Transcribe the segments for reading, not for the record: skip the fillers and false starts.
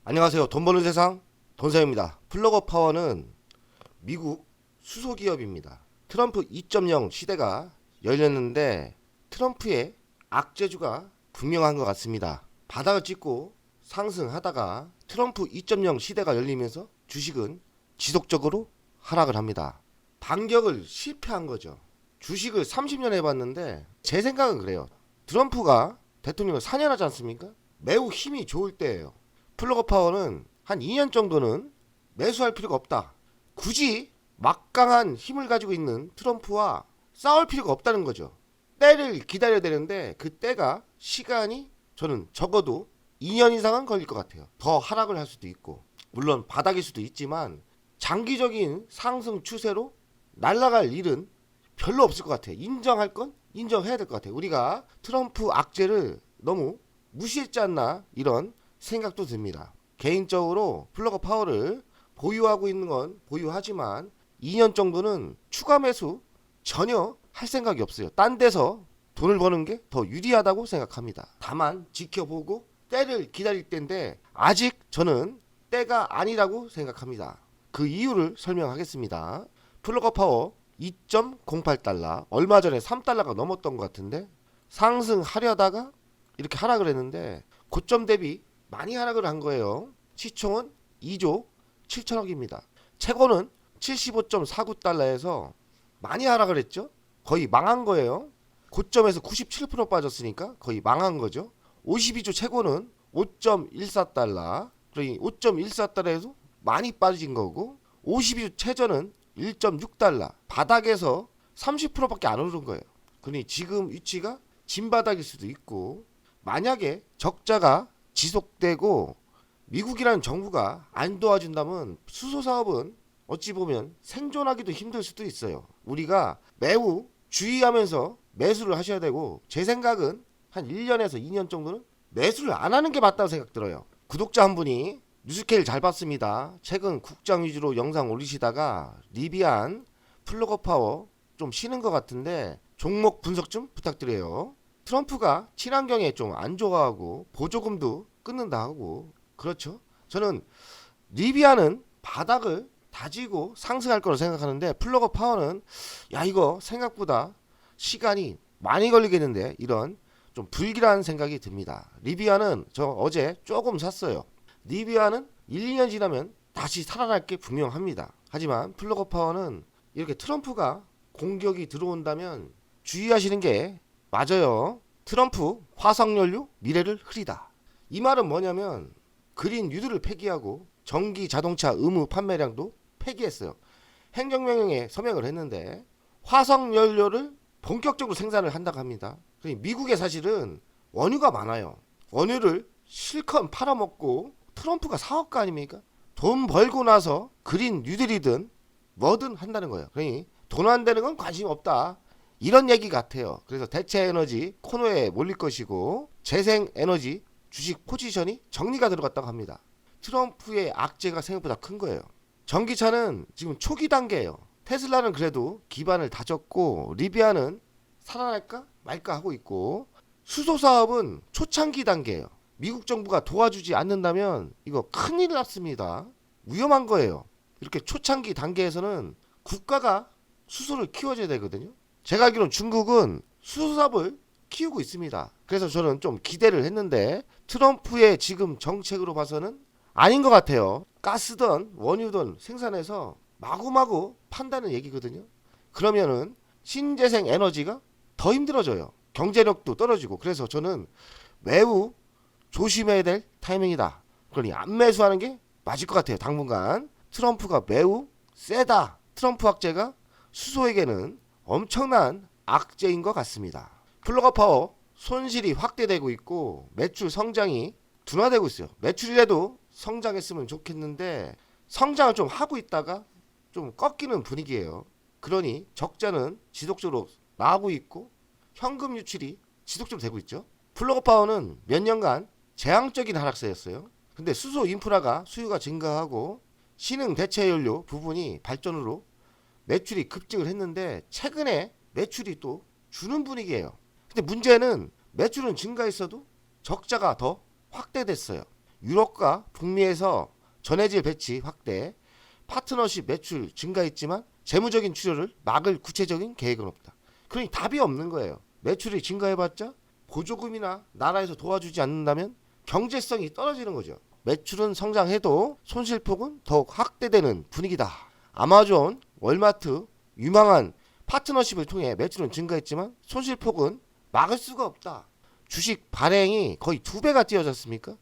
안녕하세요. 돈 버는 세상 돈사입니다. 플러거 파워는 미국 수소기업입니다. 트럼프 2.0 시대가 열렸는데 트럼프의 악재주가 분명한 것 같습니다. 바닥을 찍고 상승하다가 트럼프 2.0 시대가 열리면서 주식은 지속적으로 하락을 합니다. 반격을 실패한 거죠. 주식을 30년 해봤는데 제 생각은 그래요. 트럼프가 대통령을 4년 하지 않습니까? 매우 힘이 좋을 때예요. 플러거 파워는 한 2년 정도는 매수할 필요가 없다. 굳이 막강한 힘을 가지고 있는 트럼프와 싸울 필요가 없다는 거죠. 때를 기다려야 되는데 그 때가 시간이 저는 적어도 2년 이상은 걸릴 것 같아요. 더 하락을 할 수도 있고 물론 바닥일 수도 있지만 장기적인 상승 추세로 날아갈 일은 별로 없을 것 같아요. 인정할 건 인정해야 될 것 같아요. 우리가 트럼프 악재를 너무 무시했지 않나 이런 생각도 듭니다. 개인적으로 플러거 파워를 보유하고 있는 건 보유하지만 2년 정도는 추가 매수 전혀 할 생각이 없어요. 딴 데서 돈을 버는 게 더 유리하다고 생각합니다. 다만 지켜보고 때를 기다릴 때인데 아직 저는 때가 아니라고 생각합니다. 그 이유를 설명하겠습니다. 플러거 파워 2.08달러 얼마 전에 3달러가 넘었던 것 같은데 상승하려다가 이렇게 하락을 했는데 고점 대비 많이 하락을 한 거예요. 시총은 2조 7천억입니다. 최고는 75.49달러에서 많이 하락을 했죠. 거의 망한 거예요. 고점에서 97% 빠졌으니까 거의 망한 거죠. 52조 최고는 5.14달러. 그러니 5.14달러에서 많이 빠진 거고 52조 최저는 1.6달러. 바닥에서 30%밖에 안 오른 거예요. 그러니 지금 위치가 진바닥일 수도 있고 만약에 적자가 지속되고 미국이라는 정부가 안 도와준다면 수소 사업은 어찌 보면 생존하기도 힘들 수도 있어요. 우리가 매우 주의하면서 매수를 하셔야 되고 제 생각은 한 1년에서 2년 정도는 매수를 안 하는 게 맞다고 생각 들어요. 구독자 한 분이 뉴스케일 잘 봤습니다. 최근 국장 위주로 영상 올리시다가 리비안 플러거 파워 좀 쉬는 것 같은데 종목 분석 좀 부탁드려요. 트럼프가 친환경에 좀 안 좋아하고 보조금도 끊는다 하고 그렇죠. 저는 리비아는 바닥을 다지고 상승할 거로 생각하는데 플러거 파워는 야 이거 생각보다 시간이 많이 걸리겠는데 이런 좀 불길한 생각이 듭니다. 리비아는 저 어제 조금 샀어요. 리비아는 1, 2년 지나면 다시 살아날 게 분명합니다. 하지만 플러거 파워는 이렇게 트럼프가 공격이 들어온다면 주의하시는 게 맞아요. 트럼프 화석연료 미래를 흐리다. 이 말은 뭐냐면 그린 뉴딜을 폐기하고 전기 자동차 의무 판매량도 폐기했어요. 행정명령에 서명을 했는데 화석연료를 본격적으로 생산을 한다고 합니다. 미국에 사실은 원유가 많아요. 원유를 실컷 팔아먹고 트럼프가 사업가 아닙니까? 돈 벌고 나서 그린 뉴딜이든 뭐든 한다는 거예요. 그러니 돈 안 되는 건 관심 없다. 이런 얘기 같아요. 그래서 대체 에너지 코너에 몰릴 것이고 재생 에너지 주식 포지션이 정리가 들어갔다고 합니다. 트럼프의 악재가 생각보다 큰 거예요. 전기차는 지금 초기 단계예요. 테슬라는 그래도 기반을 다졌고 리비아는 살아날까 말까 하고 있고 수소 사업은 초창기 단계예요. 미국 정부가 도와주지 않는다면 이거 큰일 났습니다. 위험한 거예요. 이렇게 초창기 단계에서는 국가가 수소를 키워줘야 되거든요. 제가 알기로는 중국은 수소 사업을 키우고 있습니다. 그래서 저는 좀 기대를 했는데 트럼프의 지금 정책으로 봐서는 아닌 것 같아요. 가스든 원유든 생산해서 마구마구 판다는 얘기거든요. 그러면은 신재생 에너지가 더 힘들어져요. 경제력도 떨어지고 그래서 저는 매우 조심해야 될 타이밍이다. 그러니 안 매수하는 게 맞을 것 같아요. 당분간 트럼프가 매우 세다. 트럼프 악재가 수소에게는 엄청난 악재인 것 같습니다. 플러거 파워 손실이 확대되고 있고 매출 성장이 둔화되고 있어요. 매출이라도 성장했으면 좋겠는데 성장을 좀 하고 있다가 좀 꺾이는 분위기예요. 그러니 적자는 지속적으로 나오고 있고 현금 유출이 지속적으로 되고 있죠. 플러거 파워는 몇 년간 재앙적인 하락세였어요. 근데 수소 인프라가 수요가 증가하고 신흥 대체 연료 부분이 발전으로 매출이 급증을 했는데 최근에 매출이 또 주는 분위기예요. 근데 문제는 매출은 증가했어도 적자가 더 확대됐어요. 유럽과 북미에서 전해질 배치 확대, 파트너십 매출 증가했지만 재무적인 출혈을 막을 구체적인 계획은 없다. 그러니 답이 없는 거예요. 매출이 증가해봤자 보조금이나 나라에서 도와주지 않는다면 경제성이 떨어지는 거죠. 매출은 성장해도 손실폭은 더욱 확대되는 분위기다. 아마존, 월마트, 유망한 파트너십을 통해 매출은 증가했지만 손실폭은 막을 수가 없다. 주식 발행이 거의 2배가 뛰어졌습니까?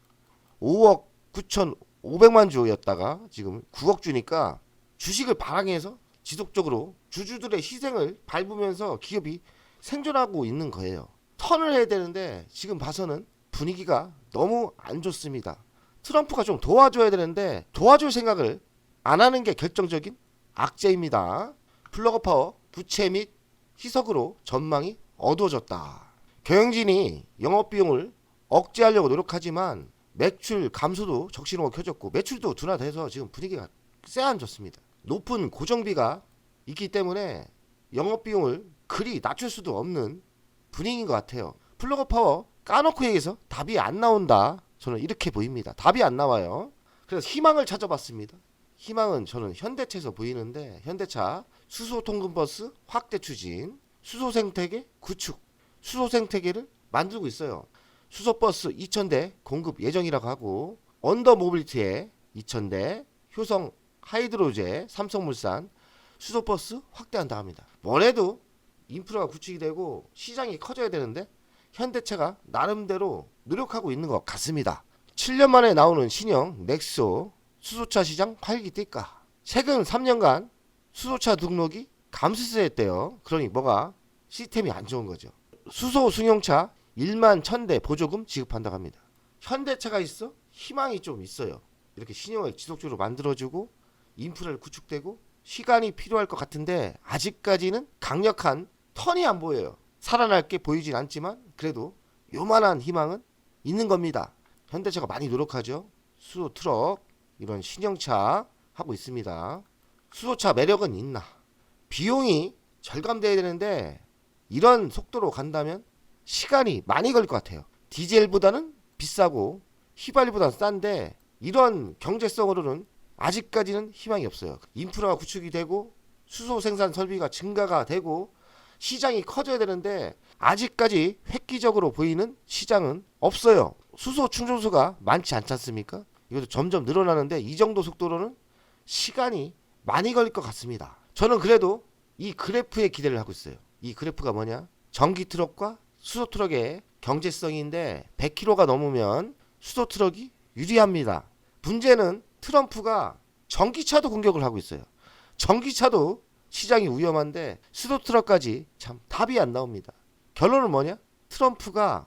5억 9,500만 주였다가 지금 9억 주니까 주식을 발행해서 지속적으로 주주들의 희생을 밟으면서 기업이 생존하고 있는 거예요. 턴을 해야 되는데 지금 봐서는 분위기가 너무 안 좋습니다. 트럼프가 좀 도와줘야 되는데 도와줄 생각을 안 하는 게 결정적인 악재입니다. 플러거 파워 부채 및 희석으로 전망이 어두워졌다. 경영진이 영업비용을 억제하려고 노력하지만 매출 감소도 적신호가 켜졌고 매출도 둔화돼서 지금 분위기가 쎄안 좋습니다. 높은 고정비가 있기 때문에 영업비용을 그리 낮출 수도 없는 분위기인 것 같아요. 플러거 파워 까놓고 얘기해서 답이 안 나온다. 저는 이렇게 보입니다. 답이 안 나와요. 그래서 희망을 찾아봤습니다. 희망은 저는 현대차에서 보이는데 현대차 수소 통근버스 확대 추진, 수소 생태계 구축, 수소 생태계를 만들고 있어요. 수소버스 2,000대 공급 예정이라고 하고 언더 모빌리티에 2,000대, 효성 하이드로제, 삼성물산 수소버스 확대한다 합니다. 뭐래도 인프라가 구축이 되고 시장이 커져야 되는데 현대차가 나름대로 노력하고 있는 것 같습니다. 7년 만에 나오는 신형 넥소 수소차 시장 활기 띨까? 최근 3년간 수소차 등록이 감소세했대요. 그러니 뭐가 시스템이 안 좋은 거죠. 수소 승용차 1만 1,000대 보조금 지급한다고 합니다. 현대차가 있어? 희망이 좀 있어요. 이렇게 신형을 지속적으로 만들어주고 인프라를 구축되고 시간이 필요할 것 같은데 아직까지는 강력한 턴이 안 보여요. 살아날 게 보이진 않지만 그래도 요만한 희망은 있는 겁니다. 현대차가 많이 노력하죠. 수소 트럭 이런 신형차 하고 있습니다. 수소차 매력은 있나? 비용이 절감돼야 되는데 이런 속도로 간다면 시간이 많이 걸릴 것 같아요. 디젤보다는 비싸고 휘발유보다는 싼데 이런 경제성으로는 아직까지는 희망이 없어요. 인프라가 구축이 되고 수소 생산 설비가 증가가 되고 시장이 커져야 되는데 아직까지 획기적으로 보이는 시장은 없어요. 수소 충전소가 많지 않지 않습니까? 이것도 점점 늘어나는데 이 정도 속도로는 시간이 많이 걸릴 것 같습니다. 저는 그래도 이 그래프에 기대를 하고 있어요. 이 그래프가 뭐냐? 전기 트럭과 수소 트럭의 경제성인데 100km가 넘으면 수소 트럭이 유리합니다. 문제는 트럼프가 전기차도 공격을 하고 있어요. 전기차도 시장이 위험한데 수소 트럭까지 참 답이 안 나옵니다. 결론은 뭐냐? 트럼프가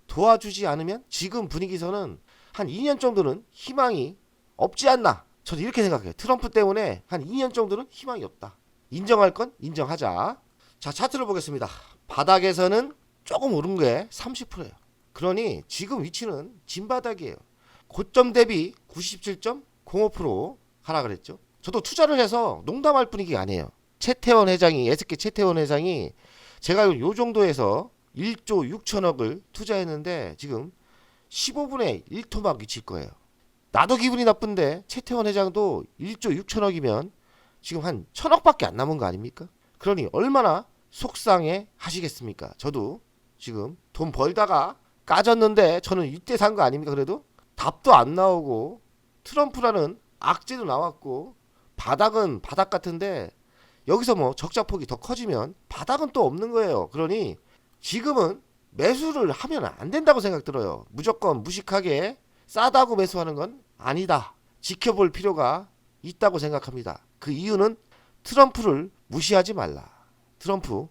도와주지 않으면 지금 분위기에서는 한 2년 정도는 희망이 없지 않나. 저도 이렇게 생각해요. 트럼프 때문에 한 2년 정도는 희망이 없다. 인정할 건 인정하자. 자, 차트를 보겠습니다. 바닥에서는 조금 오른 게 30%예요. 그러니 지금 위치는 진바닥이에요. 고점 대비 97.05% 하락을 했죠. 저도 투자를 해서 농담할 분위기가 아니에요. 최태원 회장이 SK 최태원 회장이 제가 요 정도에서 1조 6천억을 투자했는데 지금 15분의 1토막 미칠 거예요. 나도 기분이 나쁜데 최태원 회장도 1조 6천억이면 지금 한 1,000억밖에 안 남은 거 아닙니까? 그러니 얼마나 속상해 하시겠습니까? 저도 지금 돈 벌다가 까졌는데 저는 이때 산 거 아닙니까? 그래도 답도 안 나오고 트럼프라는 악재도 나왔고 바닥은 바닥 같은데 여기서 뭐 적자폭이 더 커지면 바닥은 또 없는 거예요. 그러니 지금은 매수를 하면 안 된다고 생각 들어요. 무조건 무식하게 싸다고 매수하는 건 아니다. 지켜볼 필요가 있다고 생각합니다. 그 이유는 트럼프를 무시하지 말라. 트럼프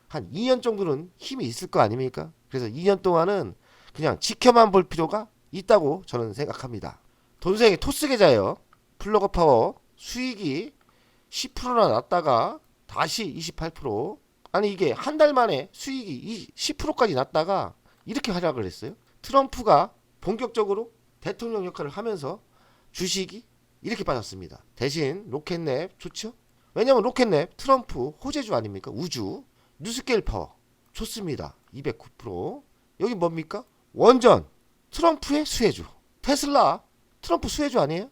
한 2년 정도는 힘이 있을 거 아닙니까? 그래서 2년 동안은 그냥 지켜만 볼 필요가 있다고 저는 생각합니다. 돈생이 토스 계좌예요. 플러거 파워 수익이 10%나 났다가 다시 28%. 아니 이게 한 달 만에 수익이 10%까지 났다가 이렇게 하락을 했어요. 트럼프가 본격적으로 대통령 역할을 하면서 주식이 이렇게 빠졌습니다. 대신 로켓랩 좋죠? 왜냐면 로켓랩 트럼프 호재주 아닙니까? 우주 뉴스케일 파워 좋습니다. 209%. 여기 뭡니까? 원전 트럼프의 수혜주. 테슬라 트럼프 수혜주 아니에요?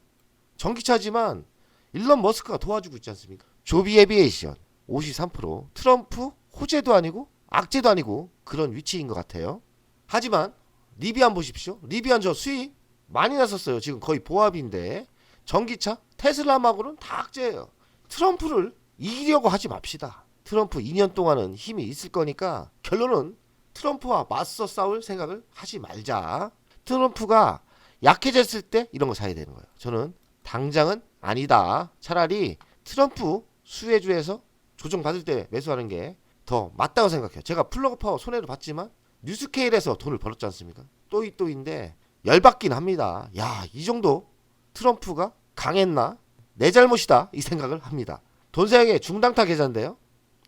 전기차지만 일론 머스크가 도와주고 있지 않습니까? 조비 에비에이션 53%, 트럼프 호재도 아니고 악재도 아니고 그런 위치인 것 같아요. 하지만 리비안 보십시오. 리비안 저 수익 많이 났었어요. 지금 거의 보합인데 전기차 테슬라하고는 다 악재예요. 트럼프를 이기려고 하지 맙시다. 트럼프 2년 동안은 힘이 있을 거니까 결론은 트럼프와 맞서 싸울 생각을 하지 말자. 트럼프가 약해졌을 때 이런 거 사야 되는 거예요. 저는 당장은 아니다. 차라리 트럼프 수혜주에서 조정받을 때 매수하는 게 더 맞다고 생각해요. 제가 플러그 파워 손해를 봤지만 뉴스케일에서 돈을 벌었지 않습니까? 또이또인데 열받긴 합니다. 야, 이 정도 트럼프가 강했나? 내 잘못이다. 이 생각을 합니다. 돈세형의 중당타 계좌인데요.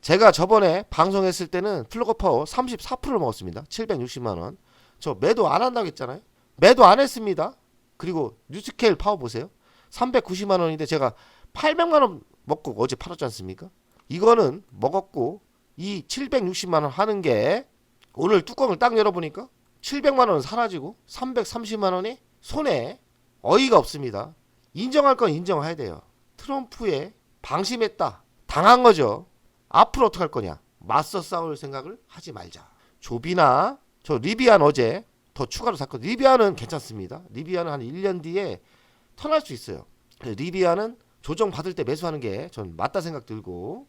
제가 저번에 방송했을 때는 플러그 파워 34%를 먹었습니다. 760만원. 저 매도 안 한다고 했잖아요. 매도 안 했습니다. 그리고 뉴스케일 파워 보세요. 390만원인데 제가 800만원 먹고 어제 팔았지 않습니까? 이거는 먹었고 이 760만원 하는 게 오늘 뚜껑을 딱 열어보니까 700만원은 사라지고 330만원이 손해. 어이가 없습니다. 인정할 건 인정해야 돼요. 트럼프에 방심했다. 당한 거죠. 앞으로 어떡할 거냐. 맞서 싸울 생각을 하지 말자. 조비나 저 리비안 어제 더 추가로 샀거든요. 리비안은 괜찮습니다. 리비안은 한 1년 뒤에 턴할 수 있어요. 리비안은 조정 받을 때 매수하는 게 전 맞다 생각 들고,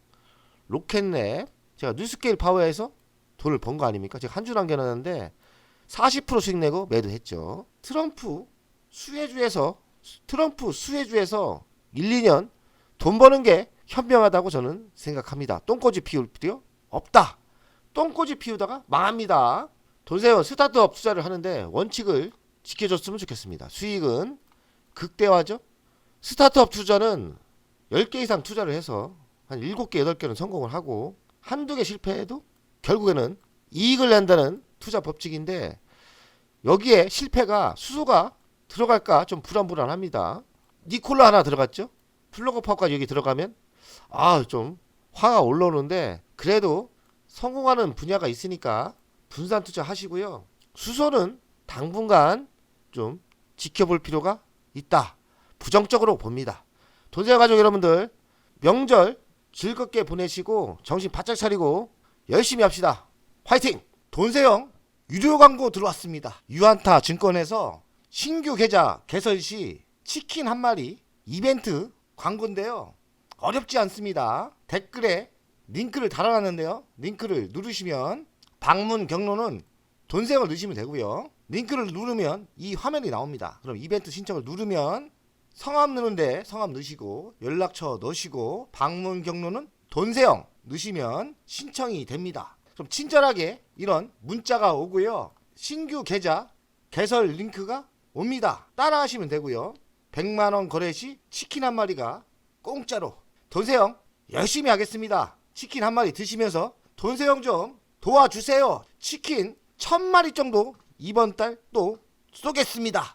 로켓랩 제가 뉴스케일 파워에서 돈을 번 거 아닙니까? 제가 한 주 남겨놨는데 40% 수익 내고 매도했죠. 트럼프 수혜주에서 1, 2년 돈 버는 게 현명하다고 저는 생각합니다. 똥꼬지 피울 필요 없다. 똥꼬지 피우다가 망합니다. 돈세원 스타트업 투자를 하는데 원칙을 지켜줬으면 좋겠습니다. 수익은 극대화죠. 스타트업 투자는 10개 이상 투자를 해서 한 7개, 8개는 성공을 하고 한두 개 실패해도 결국에는 이익을 낸다는 투자 법칙인데, 여기에 실패가 수소가 들어갈까 좀 불안합니다. 니콜라 하나 들어갔죠. 플러그 파워까지 여기 들어가면 좀 화가 올라오는데, 그래도 성공하는 분야가 있으니까 분산 투자 하시고요. 수소는 당분간 좀 지켜볼 필요가 있다. 부정적으로 봅니다. 돈세어 가족 여러분들, 명절 즐겁게 보내시고 정신 바짝 차리고 열심히 합시다. 화이팅! 돈세영 유료 광고 들어왔습니다. 유한타 증권에서 신규 계좌 개설 시 치킨 한 마리 이벤트 광고인데요. 어렵지 않습니다. 댓글에 링크를 달아놨는데요. 링크를 누르시면 방문 경로는 돈세영을 넣으시면 되고요. 링크를 누르면 이 화면이 나옵니다. 그럼 이벤트 신청을 누르면 성함 넣는데 성함 넣으시고 연락처 넣으시고 방문 경로는 돈세영 넣으시면 신청이 됩니다. 좀 친절하게 이런 문자가 오고요. 신규 계좌 개설 링크가 옵니다. 따라 하시면 되고요. 100만원 거래 시 치킨 한 마리가 공짜로. 돈세영 열심히 하겠습니다. 치킨 한 마리 드시면서 돈세영 좀 도와주세요. 치킨 1000마리 정도 이번 달 또 쏘겠습니다.